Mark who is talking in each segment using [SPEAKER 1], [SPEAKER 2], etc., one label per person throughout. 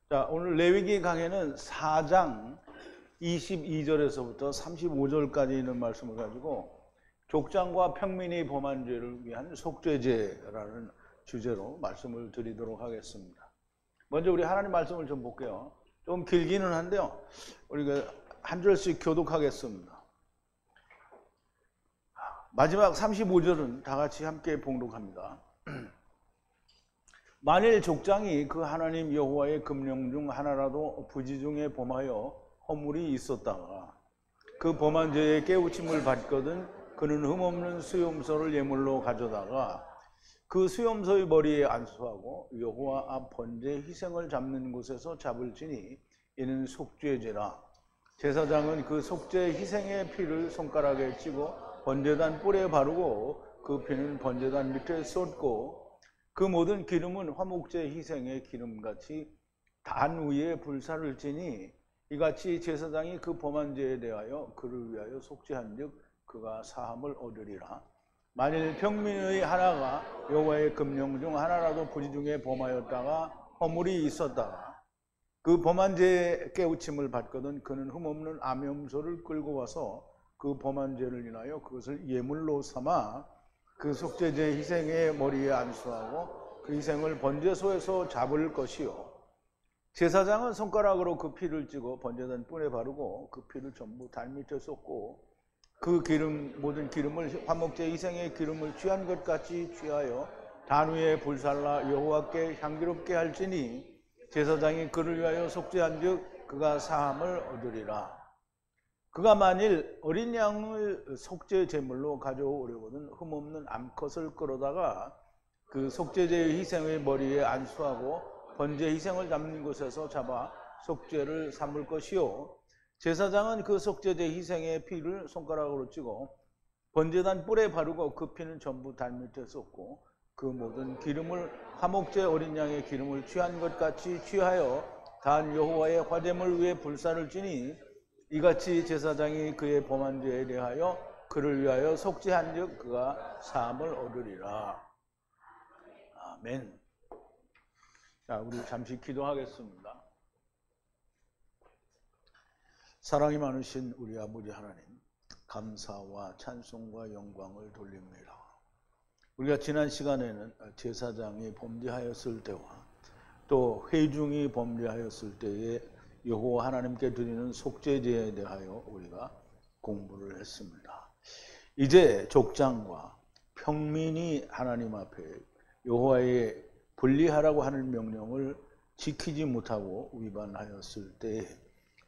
[SPEAKER 1] 자, 오늘 레위기 강해는 4장 22절에서부터 35절까지 있는 말씀을 가지고 족장과 평민이 범한 죄를 위한 속죄제라는 주제로 말씀을 드리도록 하겠습니다. 먼저 우리 하나님 말씀을 좀 볼게요. 좀 길기는 한데요. 우리가 한 절씩 교독하겠습니다. 마지막 35절은 다 같이 함께 봉독합니다. 만일 족장이 그 하나님 여호와의 금령 중 하나라도 부지 중에 범하여 허물이 있었다가 그 범한 죄의 깨우침을 받거든 그는 흠없는 수염소를 예물로 가져다가 그 수염소의 머리에 안수하고 여호와 앞 번제 희생을 잡는 곳에서 잡을지니 이는 속죄제라. 제사장은 그 속죄 희생의 피를 손가락에 찌고 번제단 뿔에 바르고 그 피는 번제단 밑에 쏟고 그 모든 기름은 화목제 희생의 기름같이 단 위에 불사를 지니 이같이 제사장이 그 범한 죄에 대하여 그를 위하여 속죄한즉 그가 사함을 얻으리라. 만일 평민의 하나가 여호와의 금령 중 하나라도 부지 중에 범하였다가 허물이 있었다가 그 범한 죄의 깨우침을 받거든 그는 흠없는 암염소를 끌고 와서 그 범한 죄를 인하여 그것을 예물로 삼아 그 속죄제 희생의 머리에 안수하고 그 희생을 번제소에서 잡을 것이요. 제사장은 손가락으로 그 피를 찌고 번제단 뿔에 바르고 그 피를 전부 단 밑에 쏟고 그 기름 모든 기름을 화목제 희생의 기름을 취한 것 같이 취하여 단 위에 불살라 여호와께 향기롭게 할지니 제사장이 그를 위하여 속죄한즉 그가 사함을 얻으리라. 그가 만일 어린 양을 속죄 제물로 가져오려거든 흠없는 암컷을 끌어다가 그 속죄제의 희생의 머리에 안수하고 번제 희생을 잡는 곳에서 잡아 속죄를 삼을 것이요. 제사장은 그 속죄제 희생의 피를 손가락으로 찌고 번제단 뿔에 바르고 그 피는 전부 단 밑에 쏟고 그 모든 기름을 화목제 어린 양의 기름을 취한 것 같이 취하여 단 여호와의 화제물 위에 불사를 지니 이같이 제사장이 그의 범한 죄에 대하여 그를 위하여 속죄한즉 그가 사함을 얻으리라. 아멘. 자, 우리 잠시 기도하겠습니다. 사랑이 많으신 우리 아버지 하나님, 감사와 찬송과 영광을 돌립니다. 우리가 지난 시간에는 제사장이 범죄하였을 때와 또 회중이 범죄하였을 때에 여호와 하나님께 드리는 속죄제에 대하여 우리가 공부를 했습니다. 이제 족장과 평민이 하나님 앞에 여호와의 분리하라고 하는 명령을 지키지 못하고 위반하였을 때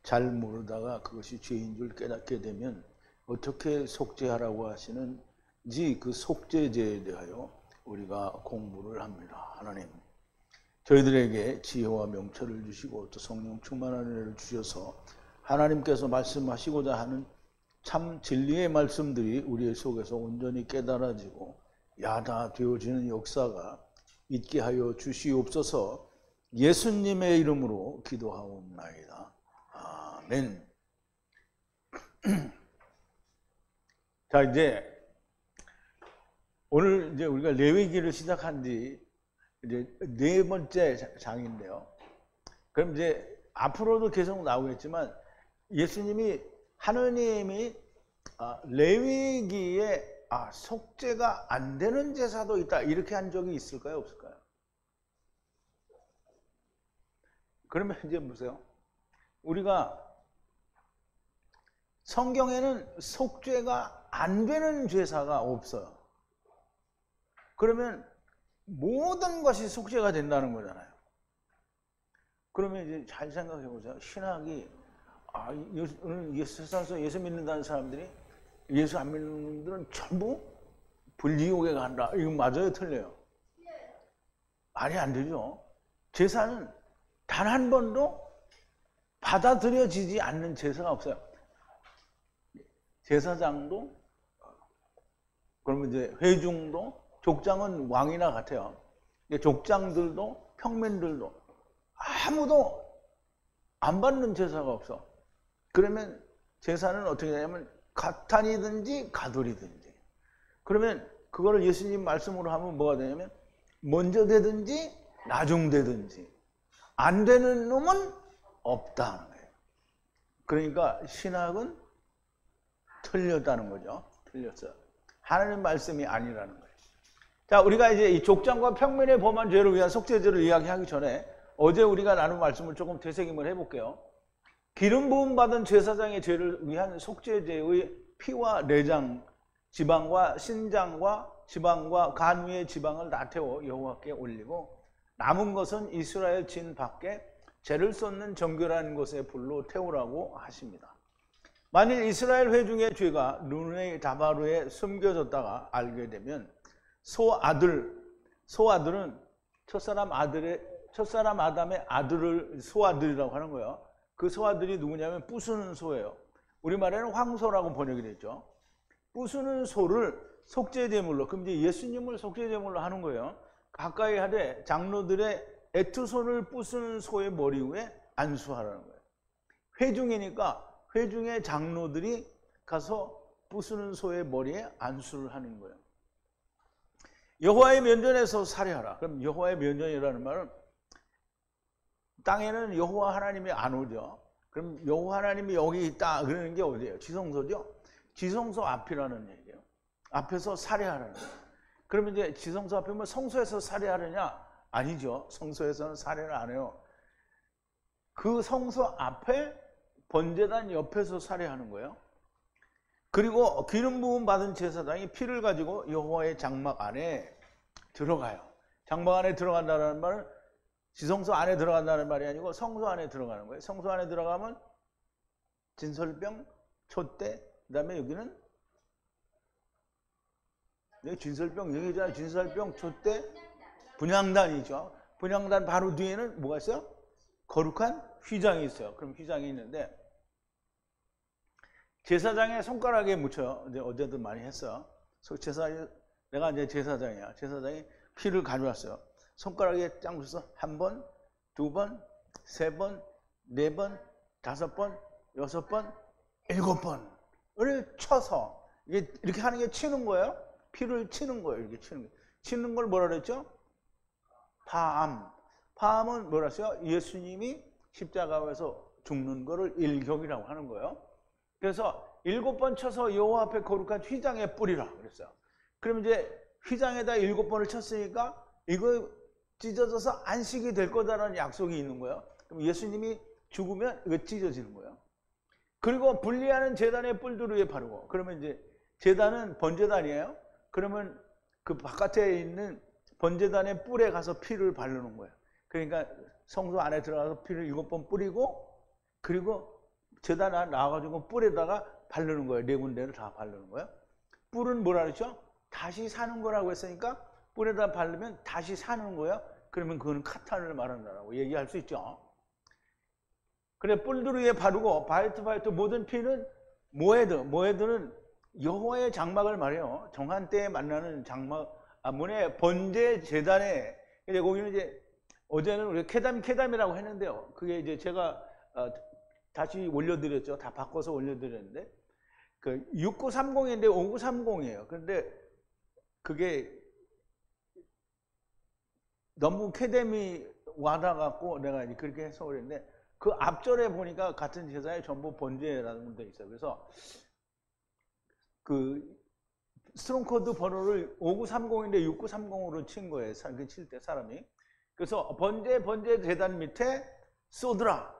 [SPEAKER 1] 잘 모르다가 그것이 죄인 줄 깨닫게 되면 어떻게 속죄하라고 하시는지 그 속죄제에 대하여 우리가 공부를 합니다. 하나님, 저희들에게 지혜와 명철을 주시고 또 성령 충만한 은혜를 주셔서 하나님께서 말씀하시고자 하는 참 진리의 말씀들이 우리 속에서 온전히 깨달아지고 야다되어지는 역사가 있게 하여 주시옵소서. 예수님의 이름으로 기도하옵나이다. 아멘. 자, 오늘 우리가 레위기를 시작한 지 이제 4번째 장인데요. 그럼 앞으로도 계속 나오겠지만 예수님이 하느님이 레위기에 속죄가 안 되는 제사도 있다 이렇게 한 적이 있을까요, 없을까요? 그러면 보세요. 우리가 성경에는 속죄가 안 되는 제사가 없어요. 그러면 모든 것이 속죄가 된다는 거잖아요. 그러면 잘 생각해 보세요. 신학이 세상에서 예수 믿는다는 사람들이 예수 안 믿는 분들은 전부 불지옥에 간다. 이거 맞아요, 틀려요? 말이 안 되죠. 제사는 단 한 번도 받아들여지지 않는 제사가 없어요. 제사장도, 그러면 회중도, 족장은 왕이나 같아요. 족장들도, 평민들도 아무도 안 받는 제사가 없어. 그러면 제사는 어떻게 되냐면 가탄이든지 가돌이든지. 그러면 그거를 예수님 말씀으로 하면 뭐가 되냐면 먼저 되든지 나중 되든지 안 되는 놈은 없다는 거예요. 그러니까 신학은 틀렸다는 거죠. 틀렸어요. 하나님 말씀이 아니라는 거예요. 자, 우리가 이제 이 족장과 평면의 범한 죄를 위한 속죄제를 이야기하기 전에 어제 우리가 나눈 말씀을 조금 되새김을 해볼게요. 기름 부음 받은 제사장의 죄를 위한 속죄제의 피와 내장, 지방과 신장과 지방과 간 위의 지방을 다 태워 여호와께 올리고 남은 것은 이스라엘 진 밖에 죄를 쏟는 정결한 곳에 불로 태우라고 하십니다. 만일 이스라엘 회중의 죄가 르누의 다바루에 숨겨졌다가 알게 되면 소아들은 첫사람 아담의 아들을 소아들이라고 하는 거예요. 그 소아들이 누구냐면 부수는 소예요. 우리말에는 황소라고 번역이 됐죠. 부수는 소를 속죄제물로, 그럼 이제 예수님을 속죄제물로 하는 거예요. 가까이 하되 장로들의 애투손을 부수는 소의 머리 위에 안수하라는 거예요. 회중이니까 회중의 장로들이 가서 부수는 소의 머리에 안수를 하는 거예요. 여호와의 면전에서 살해하라. 그럼 여호와의 면전이라는 말은 땅에는 여호와 하나님이 안 오죠. 그럼 여호와 하나님이 여기 있다 그러는 게 어디예요? 지성소죠. 지성소 앞이라는 얘기예요. 앞에서 살해하라는 거예요. 그러면 이제 지성소 앞이면 성소에서 살해하느냐? 아니죠. 성소에서는 살해를 안 해요. 그 성소 앞에 번제단 옆에서 살해하는 거예요. 그리고 기름 부음 받은 제사장이 피를 가지고 여호와의 장막 안에 들어가요. 장막 안에 들어간다는 말은 지성소 안에 들어간다는 말이 아니고 성소 안에 들어가는 거예요. 성소 안에 들어가면 진설병, 촛대, 그 다음에 여기는 진설병 여기잖아요. 진설병, 촛대, 분향단이죠. 분향단 바로 뒤에는 뭐가 있어요? 거룩한 휘장이 있어요. 그럼 휘장이 있는데 제사장의 손가락에 묻혀요. 이제 어제도 많이 했어요. 내가 이제 제사장이야. 제사장이 피를 가져왔어요. 손가락에 짱 묻혀서 한 번, 두 번, 세 번, 네 번, 다섯 번, 여섯 번, 일곱 번을 쳐서 이렇게 하는 게 치는 거예요. 피를 치는 거예요. 이렇게 치는 거. 치는 걸 뭐라 그랬죠? 파암. 파암은 뭐라 했어요? 예수님이 십자가에서 죽는 거를 일격이라고 하는 거예요. 그래서 7번 쳐서 여호와 앞에 거룩한 휘장에 뿌리라 그랬어요. 그럼 이제 휘장에다 7번을 쳤으니까 이거 찢어져서 안식이 될 거다라는 약속이 있는 거예요. 그럼 예수님이 죽으면 이거 찢어지는 거예요. 그리고 분리하는 제단의 뿔들 위에 바르고, 그러면 이제 제단은 번제단이에요. 그러면 그 바깥에 있는 번제단의 뿔에 가서 피를 바르는 거예요. 그러니까 성소 안에 들어가서 피를 7번 뿌리고, 그리고 제단 안에 나와가지고 뿔에다가 바르는 거예요. 4군데를 다 바르는 거예요. 뿔은 뭐라 그랬죠? 다시 사는 거라고 했으니까 뿔에다 바르면 다시 사는 거예요. 그러면 그거는 카탄을 말한다라고 얘기할 수 있죠. 그래, 뿔들 위에 바르고 바이트 모든 피는 모에드는 여호와의 장막을 말해요. 정한 때에 만나는 장막, 문에 번제 제단에, 이제 거기는 이제 어제는 우리가 케담이라고 했는데요. 그게 이제 제가 다시 올려드렸죠. 다 바꿔서 올려드렸는데, 그 6930인데 5930이에요. 그런데 그게 너무 케담이 와닿아갖고 내가 그렇게 해서 그랬는데, 그 앞절에 보니까 같은 제사에 전부 번제라는 데 있어요. 그래서 그 스트롱코드 번호를 5930인데 6930으로 친 거예요. 칠 때 사람이. 그래서 번제 제단 밑에 쏘드라.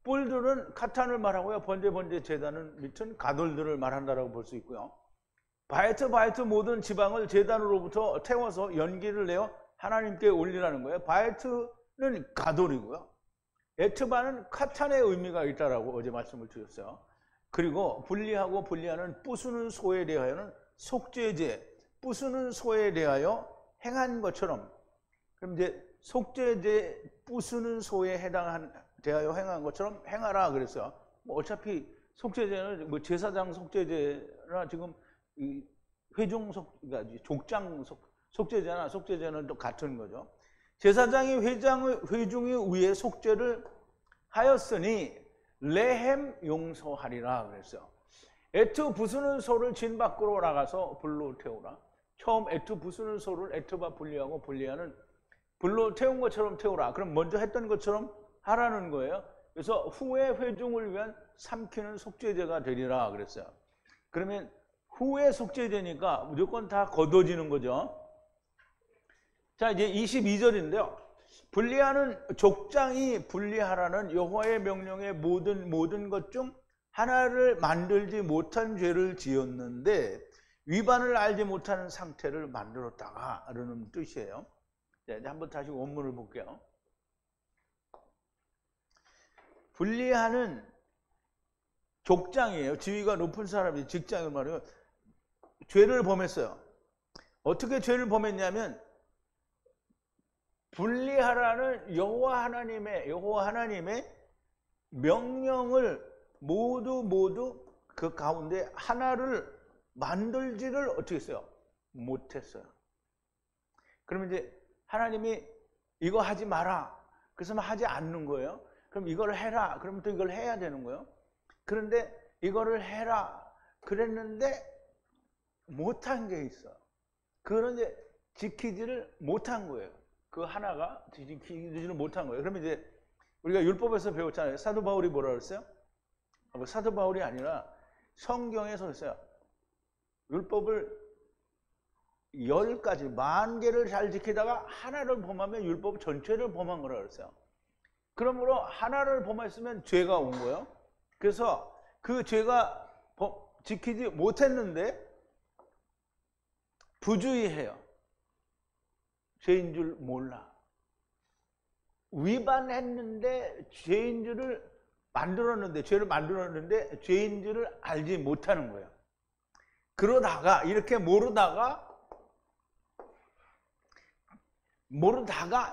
[SPEAKER 1] 뿔들은 카탄을 말하고요. 번제 제단은 밑은 가돌들을 말한다라고 볼 수 있고요. 바이트 모든 지방을 제단으로부터 태워서 연기를 내어 하나님께 올리라는 거예요. 바이트는 가돌이고요. 에트바는 카탄의 의미가 있다라고 어제 말씀을 드렸어요. 그리고 분리하는 부수는 소에 대하여는 속죄제, 부수는 소에 대하여 행한 것처럼, 그럼 이제 속죄제 부수는 소에 대하여 행한 것처럼 행하라 그랬어요. 뭐 어차피 속죄제는 뭐 제사장 속죄제나 지금 이 그러니까 족장 속죄제나 속죄제는 또 같은 거죠. 제사장이 회중의 위에 속죄를 하였으니 레헴 용서하리라 그랬어요. 에트 부수는 소를 진 밖으로 나가서 불로 태우라. 처음 에트 부수는 소를 에트바 분리하는 불로 태운 것처럼 태우라. 그럼 먼저 했던 것처럼 하라는 거예요. 그래서 후에 회중을 위한 삼키는 속죄제가 되리라 그랬어요. 그러면 후에 속죄제니까 무조건 다 거둬지는 거죠. 자, 이제 22절인데요. 분리하는 족장이 분리하라는 여호와의 명령의 모든 것 중 하나를 만들지 못한 죄를 지었는데 위반을 알지 못하는 상태를 만들었다가 라는 뜻이에요. 네, 한번 다시 원문을 볼게요. 분리하는 족장이에요. 지위가 높은 사람이 직장을 말해요. 죄를 범했어요. 어떻게 죄를 범했냐면 분리하라는 여호와 하나님의 명령을 모두 그 가운데 하나를 만들지를 어떻게 했어요? 못했어요. 그러면 이제 하나님이 이거 하지 마라. 그래서 하지 않는 거예요. 그럼 이걸 해라. 그러면 또 이걸 해야 되는 거예요. 그런데 이거를 해라. 그랬는데 못한 게 있어. 그거는 이제 지키지를 못한 거예요. 그 하나가 지키지를 못한 거예요. 그러면 이제 우리가 율법에서 배웠잖아요. 사도 바울이 뭐라 그랬어요? 사도 바울이 아니라 성경에서 했어요. 율법을 10가지, 10,000개를 잘 지키다가 하나를 범하면 율법 전체를 범한 거라 그랬어요. 그러므로 하나를 범했으면 죄가 온 거예요. 그래서 그 죄가 지키지 못했는데 부주의해요. 죄인 줄 몰라. 위반했는데 죄인 줄을 죄를 만들었는데 죄인 줄을 알지 못하는 거예요. 그러다가 이렇게 모르다가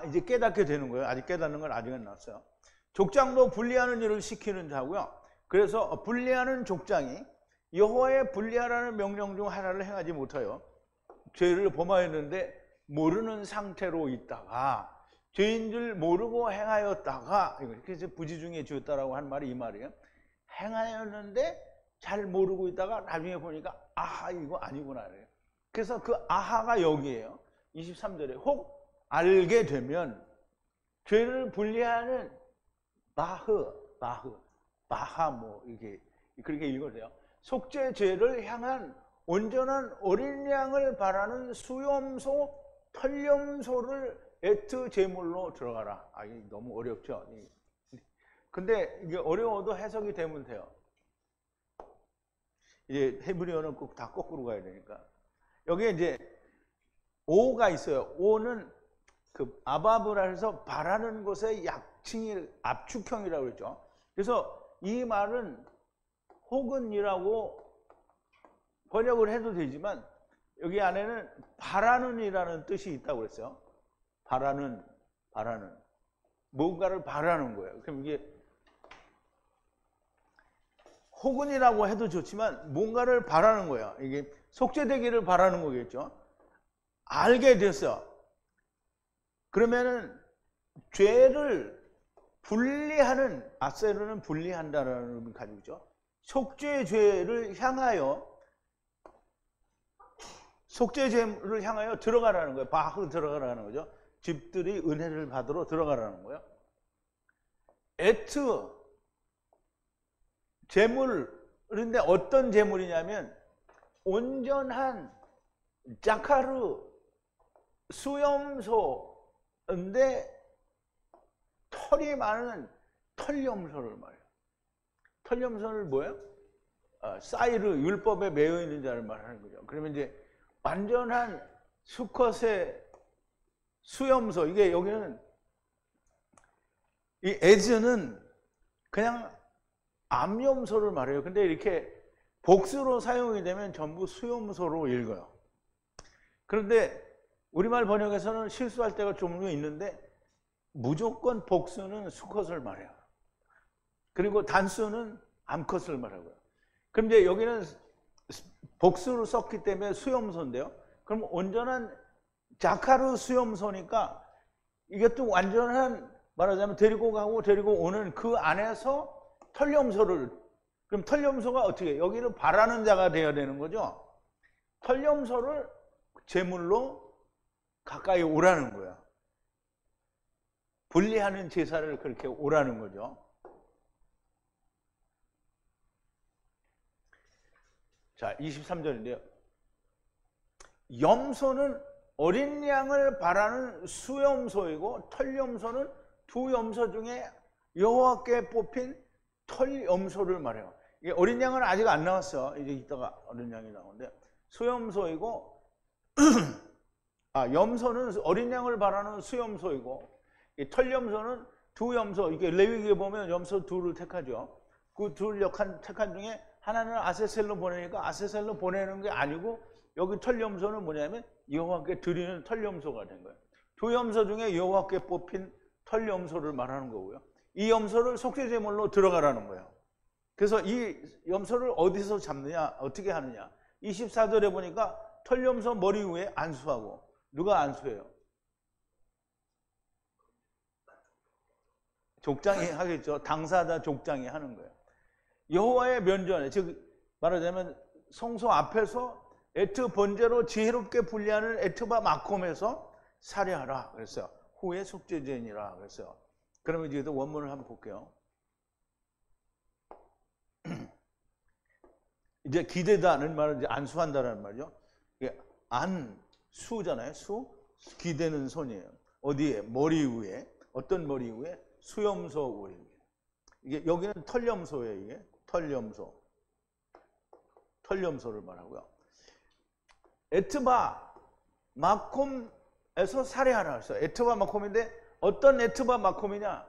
[SPEAKER 1] 이제 깨닫게 되는 거예요. 아직 깨닫는 건 아직은 안 났어요. 족장도 분리하는 일을 시키는 자고요. 그래서 분리하는 족장이 여호와의 분리하라는 명령 중 하나를 행하지 못하여 죄를 범하였는데 모르는 상태로 있다가 죄인 줄 모르고 행하였다가 이렇게 부지중에 지었다라고 하는 말이 이 말이에요. 행하였는데 잘 모르고 있다가 나중에 보니까 아하 이거 아니구나. 그래서 그 아하가 여기에요. 23절에 혹 알게 되면 죄를 분리하는 마하 뭐 이게 그렇게 읽어도요. 속죄죄를 향한 온전한 어린 양을 바라는 수염소 털염소를 에트 제물로 들어가라. 이게 너무 어렵죠. 근데 이게 어려워도 해석이 되면 돼요. 이제 헤브리어는 꼭 다 거꾸로 가야 되니까. 여기에 이제 오가 있어요. 오는 그 아바브라 해서 바라는 것의 약칭이 압축형이라고 그랬죠. 그래서 이 말은 혹은이라고 번역을 해도 되지만 여기 안에는 바라는이라는 뜻이 있다고 그랬어요. 바라는 뭔가를 바라는 거예요. 그럼 이게 혹은이라고 해도 좋지만 뭔가를 바라는 거예요. 이게 속죄되기를 바라는 거겠죠. 알게 됐어. 그러면은 죄를 분리하는, 아세르는 분리한다라는 의미를 가지고 있죠. 속죄죄를 향하여 들어가라는 거예요. 바흐 들어가라는 거죠. 집들이 은혜를 받으러 들어가라는 거예요. 에트 제물, 그런데 어떤 제물이냐면 온전한 자카르 수염소인데 털이 많은 털염소를 말해요. 털염소를 뭐예요? 사이르, 율법에 매여 있는 자를 말하는 거죠. 그러면 이제 완전한 수컷의 수염소, 이게 여기는 이 에즈는 그냥 암염소를 말해요. 근데 이렇게 복수로 사용이 되면 전부 수염소로 읽어요. 그런데 우리말 번역에서는 실수할 때가 종종 있는데 무조건 복수는 수컷을 말해요. 그리고 단수는 암컷을 말하고요. 그럼 이제 여기는 복수로 썼기 때문에 수염소인데요. 그럼 온전한 자카르 수염소니까 이것도 완전한, 말하자면 데리고 가고 데리고 오는 그 안에서 털염소를, 그럼 털염소가 어떻게, 여기는 바라는 자가 되어야 되는 거죠. 털염소를 제물로 가까이 오라는 거야. 분리하는 제사를 그렇게 오라는 거죠. 자, 23절인데요. 염소는 어린 양을 바라는 수염소이고 털염소는 두 염소 중에 여호와께 뽑힌 털염소를 말해요. 이게 어린 양은 아직 안 나왔어. 이제 이따가 어린 양이 나오는데 수염소이고 염소는 어린 양을 바라는 수염소이고 이 털염소는 두 염소. 이게 레위기에 보면 염소 둘을 택하죠. 그 둘 택한 중에 하나는 아세셀로 보내니까 아세셀로 보내는 게 아니고 여기 털염소는 뭐냐면 여호와께 드리는 털염소가 된 거예요. 두 염소 중에 여호와께 뽑힌 털염소를 말하는 거고요. 이 염소를 속죄제물로 들어가라는 거예요. 그래서 이 염소를 어디서 잡느냐, 어떻게 하느냐. 24절에 보니까 털염소 머리 위에 안수하고. 누가 안수해요? 족장이 하겠죠. 당사자 족장이 하는 거예요. 여호와의 면전에, 즉 말하자면 성소 앞에서 에트 번제로 지혜롭게 분리하는 에트바 마콤에서 살해하라 그랬어요. 후에 속죄제니라 그랬어요. 그러면 이제 원문을 한번 볼게요. 이제 기대다는 말은 이제 안수한다는 말이죠. 이게 안수잖아요. 수 기대는 손이에요. 어디에? 머리 위에. 어떤 머리 위에? 수염소 위에. 이게 여기는 털염소예요. 이게 털염소를 말하고요. 에트바 마콤에서 살해하라 했어요. 에트바 마콤인데 어떤 에트바 마콤이냐?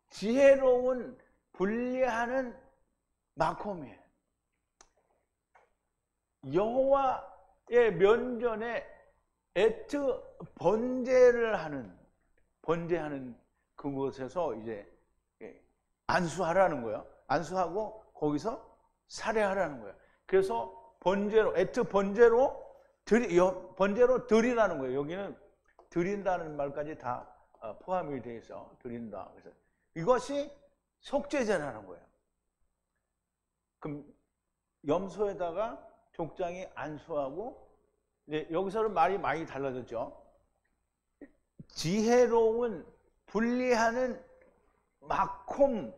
[SPEAKER 1] 지혜로운 분리하는 마콤이에요. 여호와의 면전에 에트 번제하는 그곳에서 이제 안수하라는 거예요. 안수하고 거기서 살해하라는 거예요. 그래서 번제로 에트 번제로 드리라는 거예요. 여기는 드린다는 말까지 다 포함이 되어 있어. 드린다. 그래서 이것이 속죄제라는 거예요. 그럼 염소에다가 족장이 안수하고, 이제 여기서는 말이 많이 달라졌죠. 지혜로운 분리하는 마콤은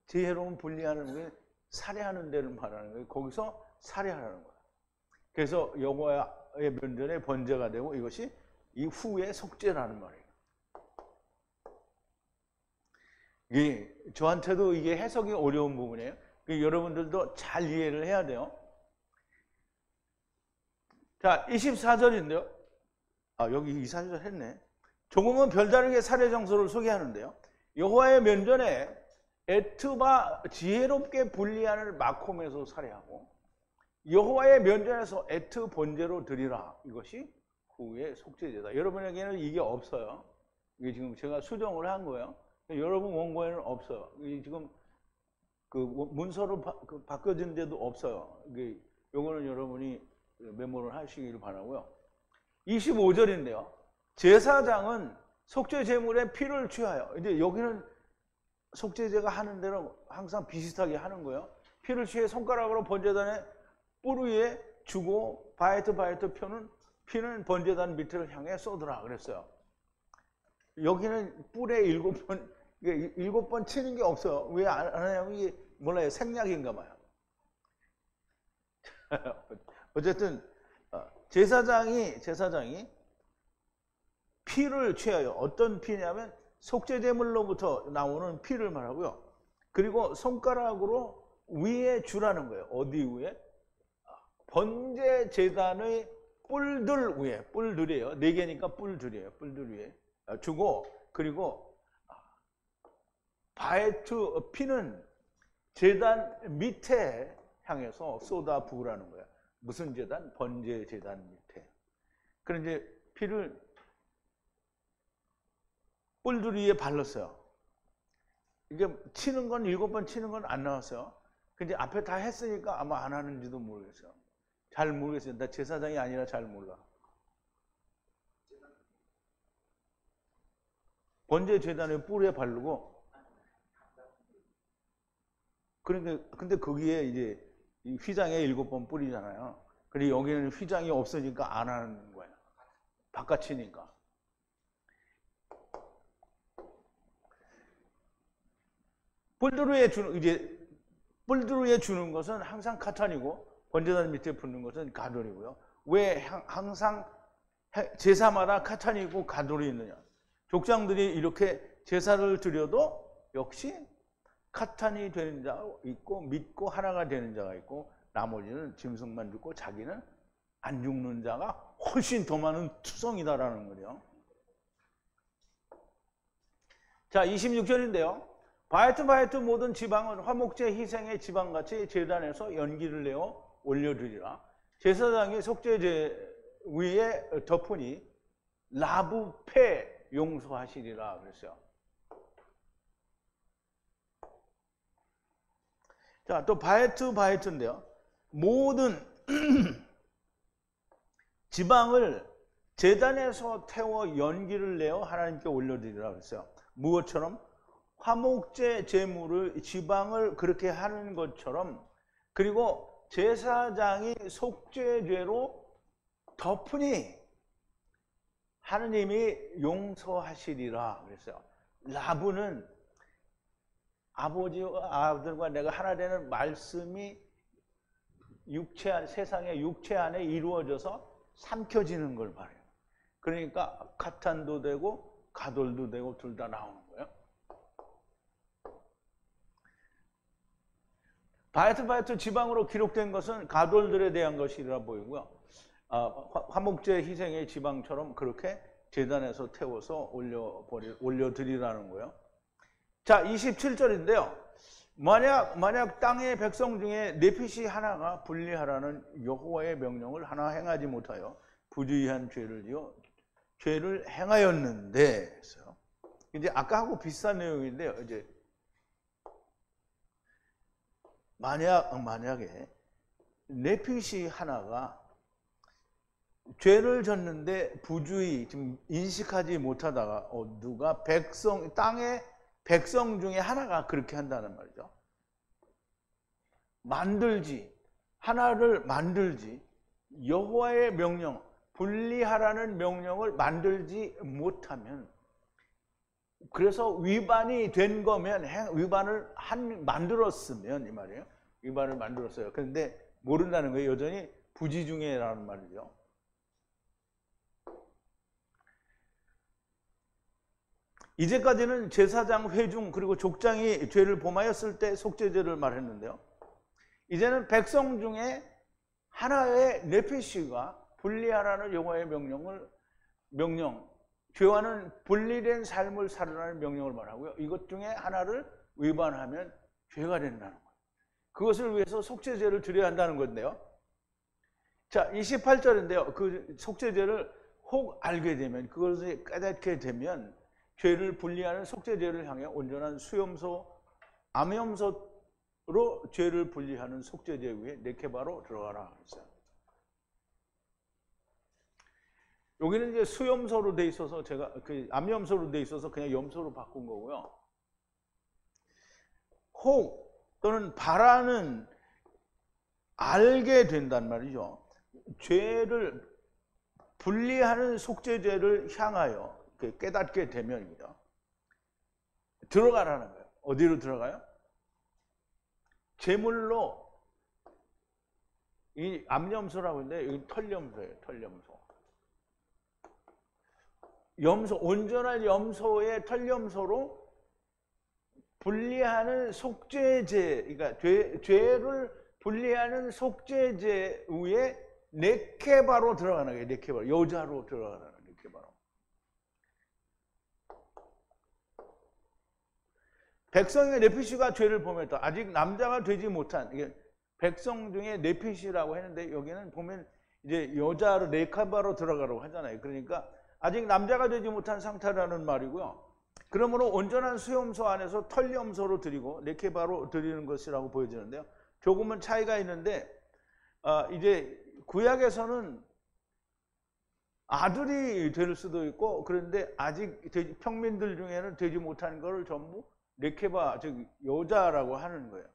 [SPEAKER 1] 지혜로운 분리하는 게 살해하는 데를 말하는 거예요. 거기서 살해하라는 거예요. 그래서 여호와의 면전에 번제가 되고 이것이 이후의 속죄라는 말이에요. 이게 저한테도 이게 해석이 어려운 부분이에요. 여러분들도 잘 이해를 해야 돼요. 자, 24절인데요. 여기 24절 했네. 조금은 별다르게 살해 장소를 소개하는데요. 여호와의 면전에 에트바 지혜롭게 분리하는 마콤에서 살해하고 여호와의 면전에서 에트 번제로 드리라. 이것이 후의 속죄제다. 여러분에게는 이게 없어요. 이게 지금 제가 수정을 한 거예요. 여러분 원고에는 없어요. 이게 지금 그 문서로 바뀌어진 데도 없어요. 이게 요거는 여러분이 메모를 하시기를 바라고요. 25절인데요. 제사장은 속죄 제물의 피를 취하여, 이제 여기는 속죄제가 하는 대로 항상 비슷하게 하는 거예요. 피를 취해 손가락으로 번제단의 뿔 위에 주고 바에트 피는 번제단 밑을 향해 쏟으라 그랬어요. 여기는 뿔에 7번 치는 게 없어요. 왜 안 하냐면 이게 몰라요. 생략인가 봐요. 어쨌든 제사장이 피를 취하여, 어떤 피냐면 속죄제물로부터 나오는 피를 말하고요. 그리고 손가락으로 위에 주라는 거예요. 어디 위에? 번제 제단의 뿔들 위에, 뿔들이에요. 4개니까 뿔들이에요. 뿔들 위에 주고, 그리고 바에트 피는 제단 밑에 향해서 쏟아 부으라는 거예요. 무슨 제단? 번제 제단 밑에. 그런데 이제 피를 뿔들 위에 발랐어요. 이게 치는 건 7번 치는 건 안 나왔어요. 근데 앞에 다 했으니까 아마 안 하는지도 모르겠어요. 잘 모르겠어요. 나 제사장이 아니라 잘 몰라. 번제 제단에 뿔에 바르고, 그러니까 근데 거기에 이제 이 휘장에 7번 뿌리잖아요. 근데 여기는 휘장이 없으니까 안 하는 거예요. 바깥이니까. 뿔두루에 주는 것은 항상 카탄이고 번제단 밑에 붓는 것은 가돌이고요. 왜 항상 제사마다 카탄이고 가돌이 있느냐? 족장들이 이렇게 제사를 드려도 역시 카탄이 되는 자가 있고 믿고 하나가 되는 자가 있고 나머지는 짐승만 죽고 자기는 안 죽는 자가 훨씬 더 많은 투성이다라는 거예요. 자, 26절인데요. 바에트 모든 지방은 화목제 희생의 지방같이 제단에서 연기를 내어 올려드리라. 제사장이 속죄제 위에 덮으니 라부페 용서하시리라 그랬어요. 자, 또 바에트인데요. 모든 지방을 제단에서 태워 연기를 내어 하나님께 올려드리라 그랬어요. 무엇처럼? 화목제 제물을 지방을 그렇게 하는 것처럼, 그리고 제사장이 속죄죄로 덮으니 하느님이 용서하시리라 그랬어요. 라부는 아버지와 아들과 내가 하나 되는 말씀이 세상의 육체 안에 이루어져서 삼켜지는 걸 말해요. 그러니까 카탄도 되고 가돌도 되고 둘 다 나오는 거예요. 바에트 지방으로 기록된 것은 가돌들에 대한 것이라 보이고요. 화목제 희생의 지방처럼 그렇게 제단에서 태워서 올려드리라는 거예요. 자, 27절인데요. 만약 땅의 백성 중에 네핏이 하나가 분리하라는 여호와의 명령을 하나 행하지 못하여 부주의한 죄를 지어 죄를 행하였는데 했어요. 이제 아까하고 비슷한 내용인데요. 이제 만약에 네핏이 하나가 죄를 졌는데 부주의, 지금 인식하지 못하다가 누가 땅의 백성 중에 하나가 그렇게 한다는 말이죠. 하나를 만들지 여호와의 명령, 분리하라는 명령을 만들지 못하면, 그래서 위반이 된 거면, 위반을 만들었으면 이 말이에요. 위반을 만들었어요. 그런데 모른다는 거예요. 여전히 부지중해라는 말이죠. 이제까지는 제사장, 회중, 그리고 족장이 죄를 범하였을 때 속죄죄를 말했는데요. 이제는 백성 중에 하나의 네피시가 분리하라는 여호와의 죄와는 분리된 삶을 살으라는 명령을 말하고요. 이것 중에 하나를 위반하면 죄가 된다는 거예요. 그것을 위해서 속죄죄를 드려야 한다는 건데요. 자, 28절인데요. 그 속죄죄를 혹 알게 되면, 그것을 깨닫게 되면 죄를 분리하는 속죄죄를 향해 온전한 암염소로 죄를 분리하는 속죄죄 위에 네케바로 들어가라 했어요. 여기는 이제 수염소로 돼 있어서 제가 암염소로 돼 있어서 그냥 염소로 바꾼 거고요. 혹 또는 바라는 알게 된단 말이죠. 죄를 분리하는 속죄죄를 향하여 깨닫게 되면입니다. 들어가라는 거예요. 어디로 들어가요? 제물로, 이 암염소라고 있는데 여기 털염소예요. 털염소. 온전한 염소의 털염소로 분리하는 속죄죄, 그러니까 죄를 분리하는 속죄죄 위에 네케바로 들어가는 거예요. 네케바로, 여자로 들어가는 거예요. 네케바로. 백성의 네피시가 죄를 범했다. 아직 남자가 되지 못한, 이게 백성 중에 네피시라고 했는데 여기는 보면 이제 여자로 네케바로 들어가라고 하잖아요. 그러니까 아직 남자가 되지 못한 상태라는 말이고요. 그러므로 온전한 수염소 안에서 털염소로 드리고 네케바로 드리는 것이라고 보여지는데요. 조금은 차이가 있는데 이제 구약에서는 아들이 될 수도 있고, 그런데 아직 평민들 중에는 되지 못한 것을 전부 네케바, 즉 여자라고 하는 거예요.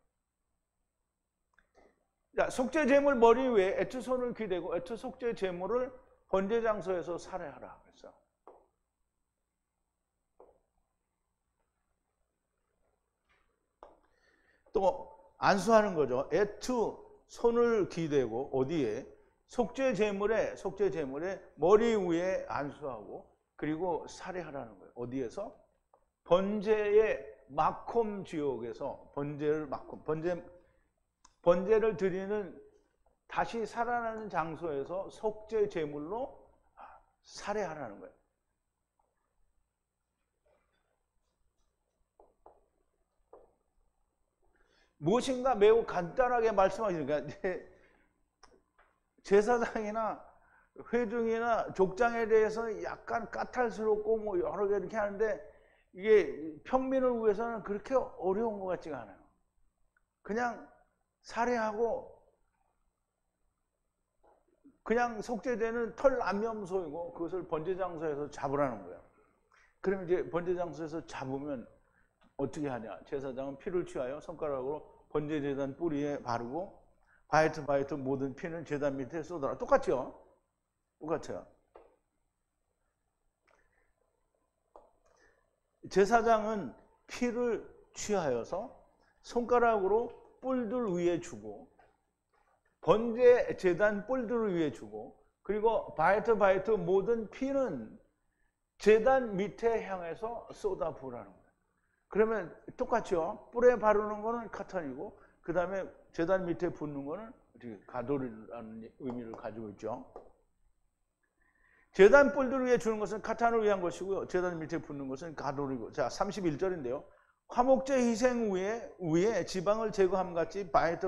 [SPEAKER 1] 자, 속죄 제물 머리 위에 애투손을 기대고 애투 속죄 제물을 번제 장소에서 살해하라 그랬어. 또 안수하는 거죠. 애투 손을 기대고 어디에? 속죄 제물에 머리 위에 안수하고 그리고 살해하라는 거예요. 어디에서? 번제의 마콤 지옥에서 번제를 드리는 다시 살아나는 장소에서 속죄 제물로 살해하라는 거예요. 무엇인가 매우 간단하게 말씀하시니까 제사장이나 회중이나 족장에 대해서는 약간 까탈스럽고 뭐 여러 개 이렇게 하는데 이게 평민을 위해서는 그렇게 어려운 것 같지가 않아요. 그냥 살해하고 그냥 속죄되는 털 안면소이고 그것을 번제장소에서 잡으라는 거예요. 그러면 이제 번제장소에서 잡으면 어떻게 하냐? 제사장은 피를 취하여 손가락으로 번제제단 뿌리에 바르고 바이트 모든 피는 제단 밑에 쏟아라. 똑같죠? 똑같아요. 제사장은 피를 취하여서 손가락으로 뿔들 위에 주고 번제 제단 뿔들 위에 주고 그리고 바이트 모든 피는 제단 밑에 향해서 쏟아 부으라는 거예요. 그러면 똑같죠. 뿔에 바르는 거는 카탄이고 그 다음에 제단 밑에 붓는 거는 가돌이라는 의미를 가지고 있죠. 제단 뿔들 위에 주는 것은 카탄을 위한 것이고요. 제단 밑에 붓는 것은 가돌이고. 자, 31절인데요. 화목제 희생 위에 지방을 제거함 같이 바이트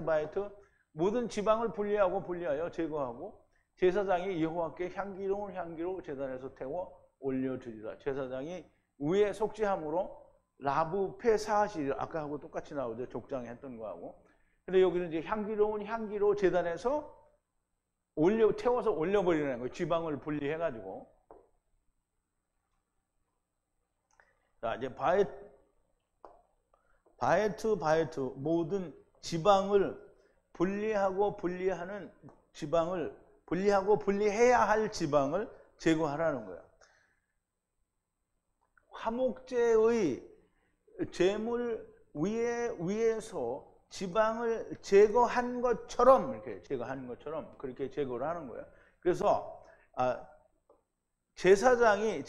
[SPEAKER 1] 모든 지방을 분리하여 제거하고 제사장이 여호와께 향기로운 향기로 제단에서 태워 올려드리라. 제사장이 위에 속죄함으로 라브 페사시 아까 하고 똑같이 나오죠. 족장에 했던 거하고. 근데 여기는 이제 향기로운 향기로 제단에서 태워서 올려버리는 거예요. 지방을 분리해가지고. 자, 이제 바이트 모든 지방을 분리하는 지방을 분리해야 할 지방을 제거하라는 거예요. 화목제의 제물 위에서 지방을 제거한 것처럼 그렇게 제거를 하는 거예요. 그래서 제사장이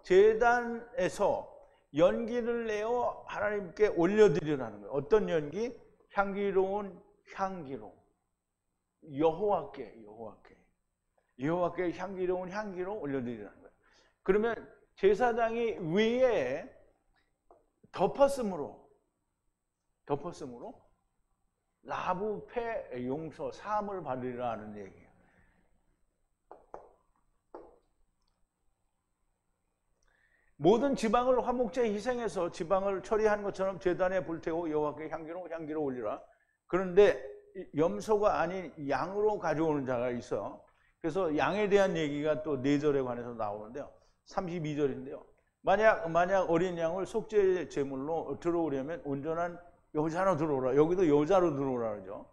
[SPEAKER 1] 제단에서 연기를 내어 하나님께 올려드리라는 거예요. 어떤 연기? 향기로운 향기로 여호와께 향기로운 향기로 올려드리라는 거예요. 그러면 제사장이 위에 덮었으므로 라브페 용서 사함을 받으리라는 얘기예요. 모든 지방을 화목제 희생해서 지방을 처리한 것처럼 제단에 불태워 여호와께 향기로 올리라. 그런데 염소가 아닌 양으로 가져오는 자가 있어. 그래서 양에 대한 얘기가 또 4절에 관해서 나오는데요. 32절인데요. 만약 어린 양을 속죄 제물로 들어오려면 온전한 여자로 들어오라. 여기도 여자로 들어오라 그러죠.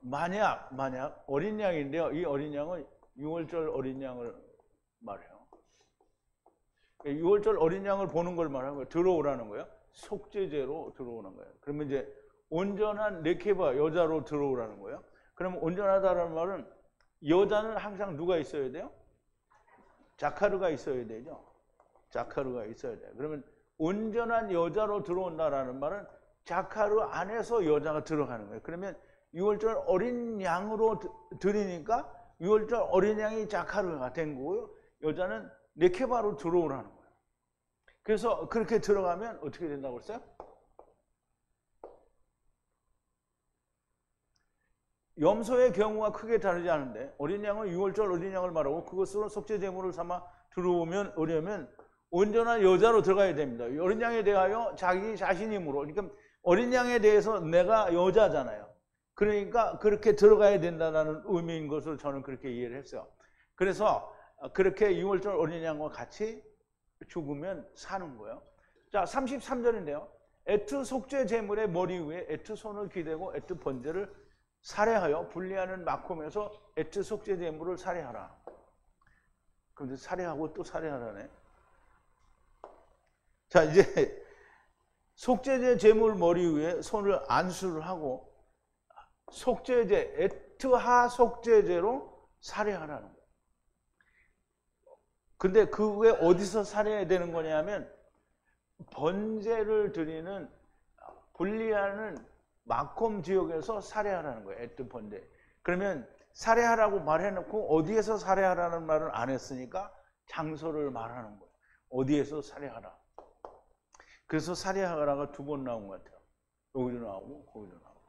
[SPEAKER 1] 만약 어린 양인데요. 이 어린 양은 6월절 어린 양을 말해요. 6월절 어린 양을 보는 걸 말하는 거예요. 들어오라는 거예요. 속죄제로 들어오는 거예요. 그러면 이제 온전한 레케바 여자로 들어오라는 거예요. 그러면 온전하다는 말은 여자는 항상 누가 있어야 돼요? 자카르가 있어야 되죠. 자카르가 있어야 돼요. 그러면 온전한 여자로 들어온다라는 말은 자카르 안에서 여자가 들어가는 거예요. 그러면 6월절 어린 양으로 드리니까 6월절 어린 양이 자카르가 된 거고요. 여자는 네케바로 들어오라는 거예요. 그래서 그렇게 들어가면 어떻게 된다고 했어요? 염소의 경우가 크게 다르지 않은데 어린 양은 6월절 어린 양을 말하고 그것으로 속죄 제물을 삼아 들어오려면 온전한 여자로 들어가야 됩니다. 어린 양에 대하여 자기 자신임으로. 그러니까 어린 양에 대해서 내가 여자잖아요. 그러니까 그렇게 들어가야 된다는 의미인 것으로 저는 그렇게 이해를 했어요. 그래서 그렇게 6월절 어린 양과 같이 죽으면 사는 거예요. 자, 33절인데요. 애트 속죄 제물의 머리 위에 애트 손을 기대고 애트 번제를 살해하여 분리하는 마콤에서 애트 속죄 제물을 살해하라. 그런데 살해하고 또 살해하라네. 자, 이제 속죄제 제물 머리 위에 손을 안수를 하고 속죄제, 에트하 속죄제로 살해하라는 거예요. 근데 그 후에 어디서 살해해야 되는 거냐면 번제를 드리는 분리하는 마콤 지역에서 살해하라는 거예요. 에트 번제. 그러면 살해하라고 말해놓고 어디에서 살해하라는 말을 안 했으니까 장소를 말하는 거예요. 어디에서 살해하라. 그래서 살해하라가 2번 나온 것 같아요. 여기도 나오고 거기도 나오고.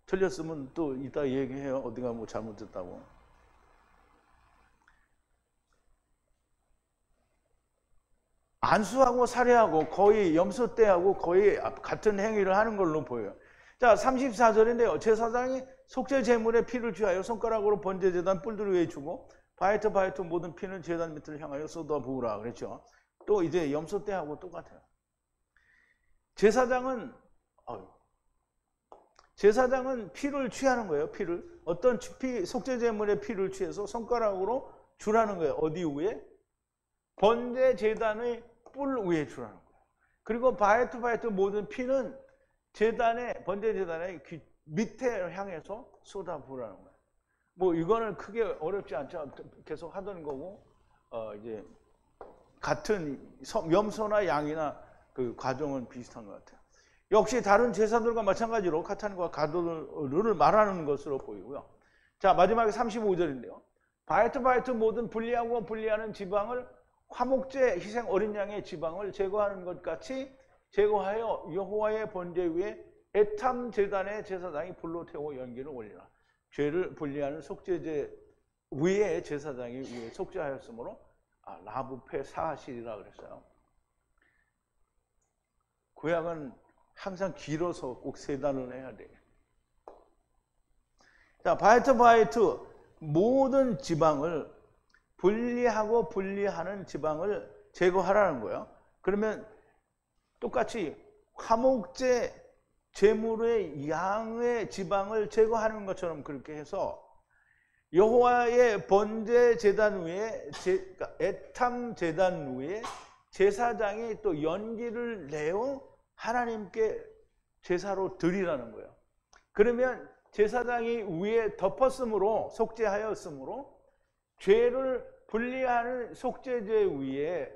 [SPEAKER 1] 틀렸으면 또 이따 얘기해요. 어디가 뭐 잘못됐다고. 안수하고 살해하고 거의 염소 때하고 거의 같은 행위를 하는 걸로 보여요. 자, 34절인데요. 제사장이 속죄 제물의 피를 취하여 손가락으로 번제 제단 뿔들 위에 주고 바이트 모든 피는 제단 밑을 향하여 쏟아 부으라 그랬죠. 또 이제 염소 때하고 똑같아요. 제사장은 피를 취하는 거예요. 피를 어떤 속죄 제물의 피를 취해서 손가락으로 주라는 거예요. 어디 위에? 번제 제단의 뿔 위에 주라는 거예요. 그리고 바이트 모든 피는 번제 제단의 밑에 향해서 쏟아 부으라는 거예요. 뭐 이거는 크게 어렵지 않죠. 계속 하던 거고 이제 같은 염소나 양이나 그 과정은 비슷한 것 같아요. 역시 다른 제사들과 마찬가지로 카탄과 가돌을 말하는 것으로 보이고요. 자, 마지막에 35절인데요. 바이트 모든 분리하는 지방을 화목제 희생 어린 양의 지방을 제거하는 것 같이 제거하여 여호와의 번제 위에 에탐 제단의 제사장이 불로 태워 연기를 올리라. 죄를 분리하는 속죄제 위에 제사장이 위에 속죄하였으므로 라부페 사하실이라 그랬어요. 구약은 항상 길어서 꼭 3단을 해야 돼요. 자, 바이트 모든 지방을 분리하는 지방을 제거하라는 거예요. 그러면 똑같이 화목제 제물의 양의 지방을 제거하는 것처럼 그렇게 해서 여호와의 번제 제단 위에 에탐 제단 위에 제사장이 또 연기를 내어 하나님께 제사로 드리라는 거예요. 그러면 제사장이 위에 덮었으므로 속죄하였으므로 죄를 분리하는 속죄제 위에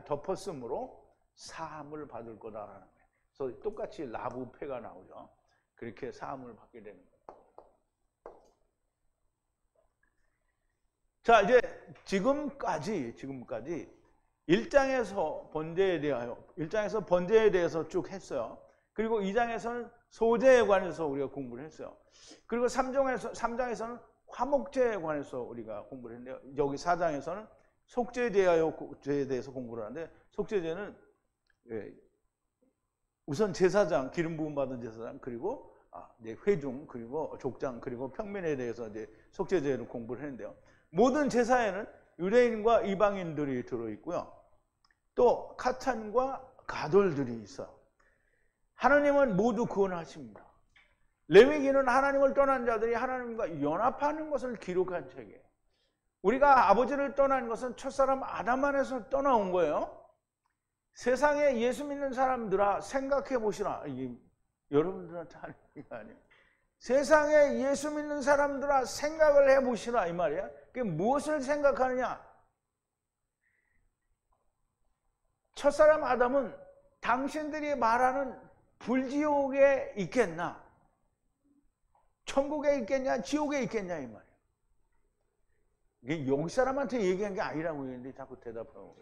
[SPEAKER 1] 덮었으므로 사함을 받을 거다라는 거예요. 그래서 똑같이 라부페가 나오죠. 그렇게 사함을 받게 되는 거예요. 자, 이제 지금까지 1장에서 번제에 대해서 쭉 했어요. 그리고 2장에서는 소제에 관해서 우리가 공부를 했어요. 그리고 3장에서는 화목제에 관해서 우리가 공부를 했는데요. 여기 4장에서는 속죄에 대해서 공부를 하는데, 속죄제는 우선 제사장, 기름 부음 받은 제사장, 그리고 회중, 그리고 족장, 그리고 평민에 대해서 이제 속죄제를 공부를 했는데요. 모든 제사에는 유대인과 이방인들이 들어있고요. 또 카탄과 가돌들이 있어요. 하나님은 모두 구원하십니다. 레위기는 하나님을 떠난 자들이 하나님과 연합하는 것을 기록한 책이에요. 우리가 아버지를 떠난 것은 첫사람 아담 안에서 떠나온 거예요. 세상에 예수 믿는 사람들아 생각해 보시라. 이게 여러분들한테 하는 얘기가 아니에요. 세상에 예수 믿는 사람들아 생각을 해 보시라 이 말이야. 그게 무엇을 생각하느냐? 첫사람 아담은 당신들이 말하는 불지옥에 있겠나? 천국에 있겠냐? 지옥에 있겠냐? 이 말이에요. 이게 여기 사람한테 얘기한 게 아니라고 했는데 자꾸 대답하고.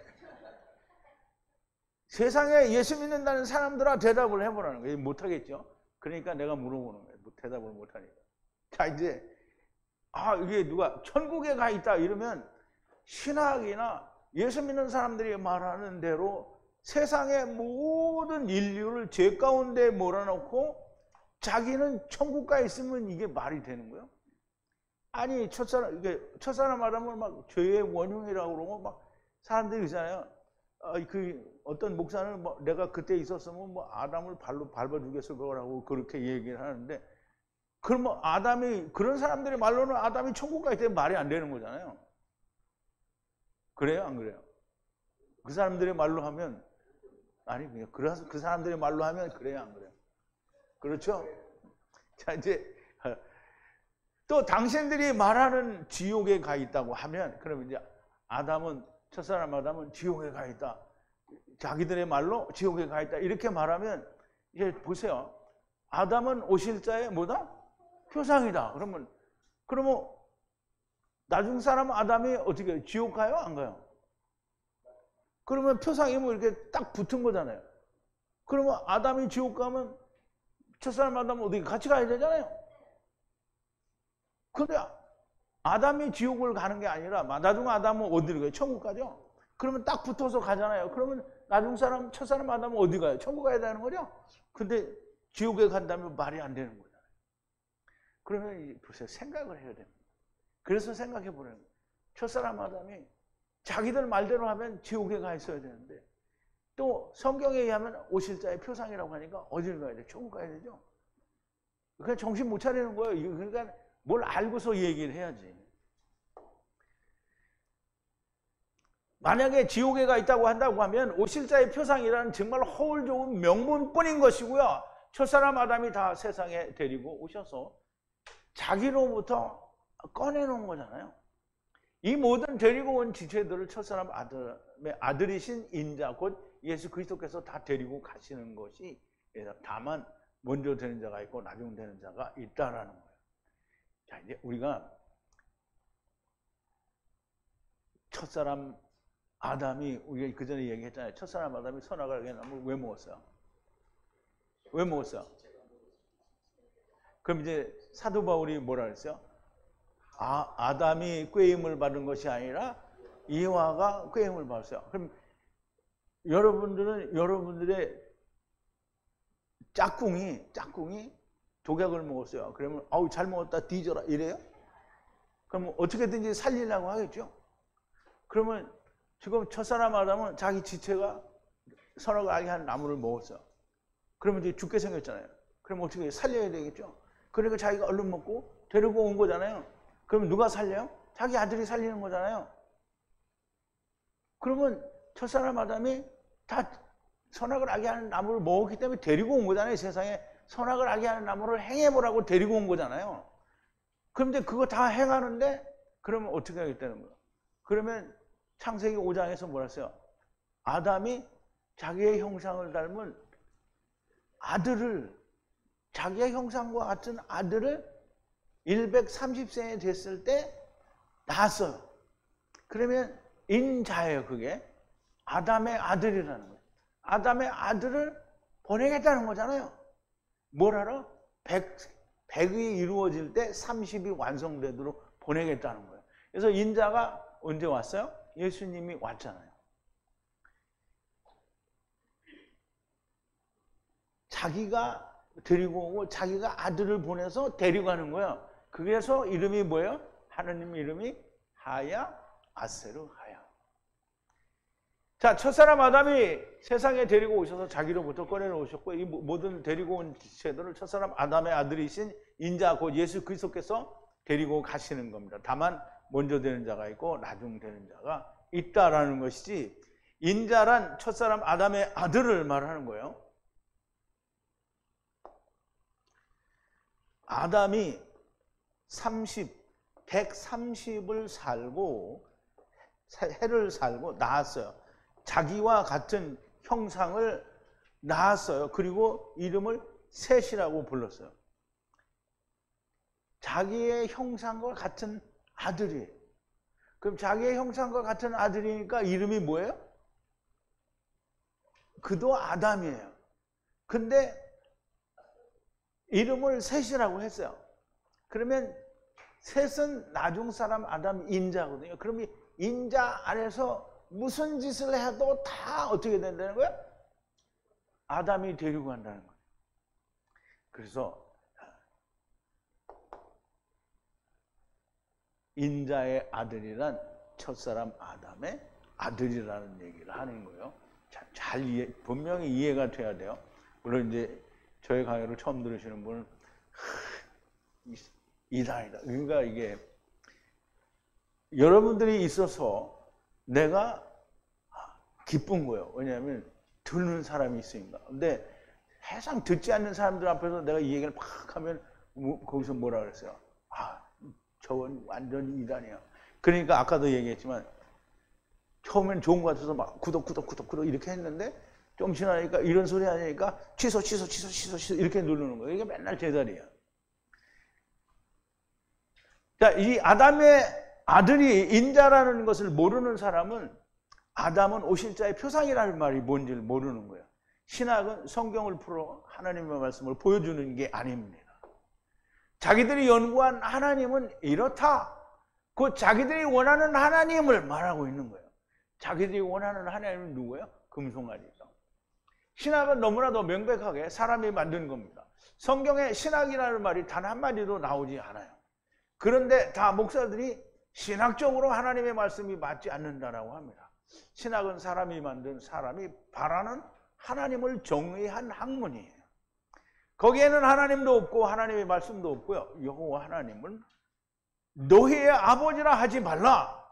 [SPEAKER 1] 세상에 예수 믿는다는 사람들아 대답을 해보라는 거예요. 못하겠죠? 그러니까 내가 물어보는 거예요. 대답을 못하니까. 자, 이제 이게 누가 천국에 가 있다 이러면 신학이나 예수 믿는 사람들이 말하는 대로 세상의 모든 인류를 죄 가운데 몰아넣고 자기는 천국 가 있으면 이게 말이 되는 거예요? 아니, 첫사람 아담을 막 죄의 원흉이라고 그러고 막 사람들이 있잖아요. 어떤 목사는 내가 그때 있었으면 아담을 발로 밟아 죽였을 거라고 그렇게 얘기를 하는데, 그럼 그런 사람들의 말로는 아담이 천국 가 있다면 말이 안 되는 거잖아요. 그래요? 안 그래요? 그 사람들의 말로 하면, 아니, 그냥, 그래서 그 사람들의 말로 하면 그래요, 안 그래요? 그렇죠? 자, 이제, 또 당신들이 말하는 지옥에 가 있다고 하면, 그러면 이제 첫사람 아담은 지옥에 가 있다. 자기들의 말로 지옥에 가 있다. 이렇게 말하면, 이제 보세요. 아담은 오실 자의 뭐다? 표상이다. 그러면 나중 사람 아담이 어떻게 해요? 지옥 가요? 안 가요? 그러면 표상이 뭐 이렇게 딱 붙은 거잖아요. 그러면 아담이 지옥 가면 첫사람 아담은 어디 같이 가야 되잖아요. 근데 아담이 지옥을 가는 게 아니라 나중 아담은 어디로 가요? 천국 가죠? 그러면 딱 붙어서 가잖아요. 그러면 나중 사람, 첫사람 아담은 어디 가요? 천국 가야 되는 거죠? 근데 지옥에 간다면 말이 안 되는 거잖아요. 그러면 보세요. 생각을 해야 됩니다. 그래서 생각해 보는 거예요. 첫사람 아담이 자기들 말대로 하면 지옥에 가 있어야 되는데 또 성경에 의하면 오실 자의 표상이라고 하니까 어디를 가야 돼? 천국 가야 되죠? 그냥 정신 못 차리는 거예요. 그러니까 뭘 알고서 얘기를 해야지. 만약에 지옥에 가 있다고 한다고 하면 오실 자의 표상이라는 정말 허울 좋은 명분뿐인 것이고요. 첫사람 아담이 다 세상에 데리고 오셔서 자기로부터 꺼내놓은 거잖아요. 이 모든 데리고 온 지체들을 첫사람 아담의 아들이신 인자 곧 예수 그리스도께서 다 데리고 가시는 것이 다만 먼저 되는 자가 있고 나중 되는 자가 있다라는 거예요. 자, 이제 우리가 첫사람 아담이 우리가 그 전에 얘기했잖아요. 첫사람 아담이 선악을 알게 나무를 왜 먹었어요? 왜 먹었어요? 그럼 이제 사도 바울이 뭐라 그랬어요? 아담이 꾀임을 받은 것이 아니라 이와가 꾀임을 받았어요. 그럼 여러분들의 짝꿍이 독약을 먹었어요. 그러면 아우 잘 먹었다 뒤져라 이래요? 그럼 어떻게든지 살리려고 하겠죠. 그러면 지금 첫사람 아담은 자기 지체가 선악을 알게 하는 나무를 먹었어요. 그러면 이제 죽게 생겼잖아요. 그럼 어떻게 살려야 되겠죠. 그러니까 자기가 얼른 먹고 데리고 온 거잖아요. 그러면 누가 살려요? 자기 아들이 살리는 거잖아요. 그러면 첫사람 아담이 다 선악을 알게 하는 나무를 먹었기 때문에 데리고 온 거잖아요. 세상에 선악을 알게 하는 나무를 행해보라고 데리고 온 거잖아요. 그런데 그거 다 행하는데 그러면 어떻게 하겠다는 거예요? 그러면 창세기 5장에서 뭐라 했어요? 아담이 자기의 형상을 닮은 아들을, 자기의 형상과 같은 아들을 130세에 됐을 때 낳았어요. 그러면 인자예요. 그게 아담의 아들이라는 거예요. 아담의 아들을 보내겠다는 거잖아요. 뭘 하러? 100이 이루어질 때 30이 완성되도록 보내겠다는 거예요. 그래서 인자가 언제 왔어요? 예수님이 왔잖아요. 자기가 데리고 오고 자기가 아들을 보내서 데리고 가는 거예요. 그래서 이름이 뭐예요? 하나님 이름이 하야 아세르 하야. 자, 첫사람 아담이 세상에 데리고 오셔서 자기로부터 꺼내놓으셨고 이 모든 데리고 온 지체들을 첫사람 아담의 아들이신 인자 곧 예수 그리스도께서 데리고 가시는 겁니다. 다만 먼저 되는 자가 있고 나중 되는 자가 있다라는 것이지 인자란 첫사람 아담의 아들을 말하는 거예요. 아담이 130을 살고 해를 살고 낳았어요. 자기와 같은 형상을 낳았어요. 그리고 이름을 셋이라고 불렀어요. 자기의 형상과 같은 아들이에요. 그럼 자기의 형상과 같은 아들이니까 이름이 뭐예요? 그도 아담이에요. 근데 이름을 셋이라고 했어요. 그러면 셋은 나중 사람 아담 인자거든요. 그러면 인자 안에서 무슨 짓을 해도 다 어떻게 된다는 거예요? 아담이 데리고 간다는 거예요. 그래서 인자의 아들이란 첫사람 아담의 아들이라는 얘기를 하는 거예요. 분명히 이해가 돼야 돼요. 물론 이제 저의 강의를 처음 들으시는 분은 이단이다. 그러니까 이게 여러분들이 있어서 내가 기쁜 거예요. 왜냐하면 듣는 사람이 있으니까. 근데 세상 듣지 않는 사람들 앞에서 내가 이 얘기를 막 하면 거기서 뭐라 그랬어요? 아, 저건 완전 이단이야. 그러니까 아까도 얘기했지만 처음엔 좋은 것 같아서 막 구독 이렇게 했는데 좀 지나니까 이런 소리 하니까 취소 이렇게 누르는 거예요. 이게 맨날 제 자리야. 자, 이 아담의 아들이 인자라는 것을 모르는 사람은 아담은 오실자의 표상이라는 말이 뭔지를 모르는 거예요. 신학은 성경을 풀어 하나님의 말씀을 보여주는 게 아닙니다. 자기들이 연구한 하나님은 이렇다. 그 자기들이 원하는 하나님을 말하고 있는 거예요. 자기들이 원하는 하나님은 누구예요? 금송아지죠. 신학은 너무나도 명백하게 사람이 만든 겁니다. 성경에 신학이라는 말이 단 한마디도 나오지 않아요. 그런데 다 목사들이 신학적으로 하나님의 말씀이 맞지 않는다라고 합니다. 신학은 사람이 만든 사람이 바라는 하나님을 정의한 학문이에요. 거기에는 하나님도 없고 하나님의 말씀도 없고요. 여호와 하나님은 너희의 아버지라 하지 말라.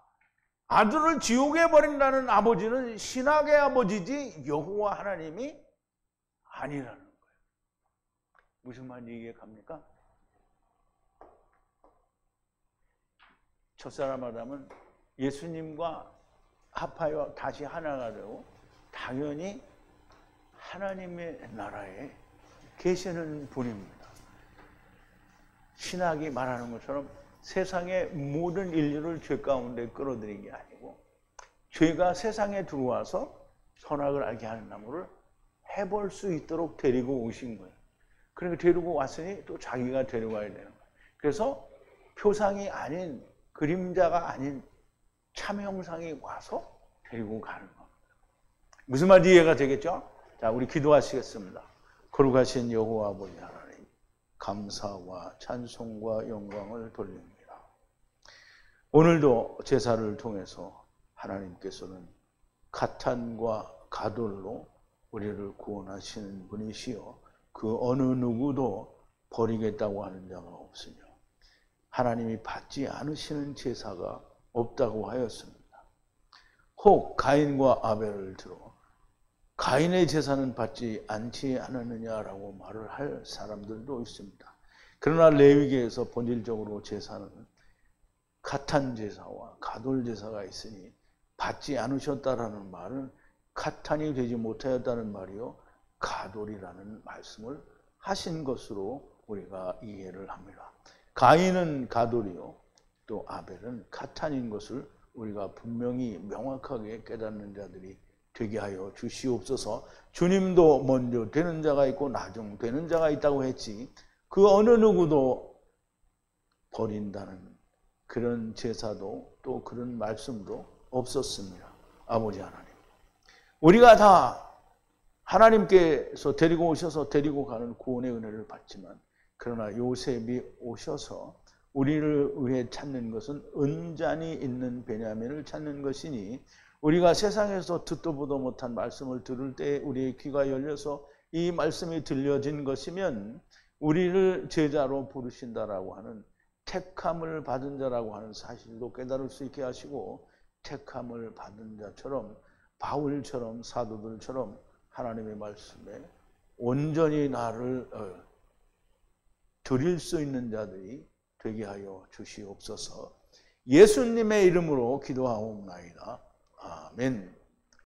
[SPEAKER 1] 아들을 지옥에 버린다는 아버지는 신학의 아버지지 여호와 하나님이 아니라는 거예요. 무슨 말인지 이해 갑니까? 첫사람 아담은 예수님과 합하여 다시 하나가 되고 당연히 하나님의 나라에 계시는 분입니다. 신학이 말하는 것처럼 세상의 모든 인류를 죄 가운데 끌어들인 게 아니고 죄가 세상에 들어와서 선악을 알게 하는 나무를 해볼 수 있도록 데리고 오신 거예요. 그러니까 데리고 왔으니 또 자기가 데려가야 되는 거예요. 그래서 표상이 아닌 그림자가 아닌 참 형상이 와서 데리고 가는 겁니다. 무슨 말인지 이해가 되겠죠? 자, 우리 기도하시겠습니다. 거룩하신 여호와 아버지 하나님, 감사와 찬송과 영광을 돌립니다. 오늘도 제사를 통해서 하나님께서는 가탄과 가돌로 우리를 구원하시는 분이시여 그 어느 누구도 버리겠다고 하는 자가 없으며 하나님이 받지 않으시는 제사가 없다고 하였습니다. 혹 가인과 아벨을 들어 가인의 제사는 받지 않지 않았느냐라고 말을 할 사람들도 있습니다. 그러나 레위기에서 본질적으로 제사는 가탄 제사와 가돌 제사가 있으니 받지 않으셨다라는 말은 가탄이 되지 못하였다는 말이요 가돌이라는 말씀을 하신 것으로 우리가 이해를 합니다. 가인은 가돌이요 또 아벨은 가탄인 것을 우리가 분명히 명확하게 깨닫는 자들이 되게 하여 주시옵소서. 주님도 먼저 되는 자가 있고 나중 되는 자가 있다고 했지 그 어느 누구도 버린다는 그런 제사도 또 그런 말씀도 없었습니다. 아버지 하나님, 우리가 다 하나님께서 데리고 오셔서 데리고 가는 구원의 은혜를 받지만 그러나 요셉이 오셔서 우리를 위해 찾는 것은 은잔이 있는 베냐민을 찾는 것이니 우리가 세상에서 듣도 보도 못한 말씀을 들을 때 우리의 귀가 열려서 이 말씀이 들려진 것이면 우리를 제자로 부르신다라고 하는 택함을 받은 자라고 하는 사실도 깨달을 수 있게 하시고 택함을 받은 자처럼 바울처럼 사도들처럼 하나님의 말씀에 온전히 나를 드릴 수 있는 자들이 되게 하여 주시옵소서. 예수님의 이름으로 기도하옵나이다. 아멘.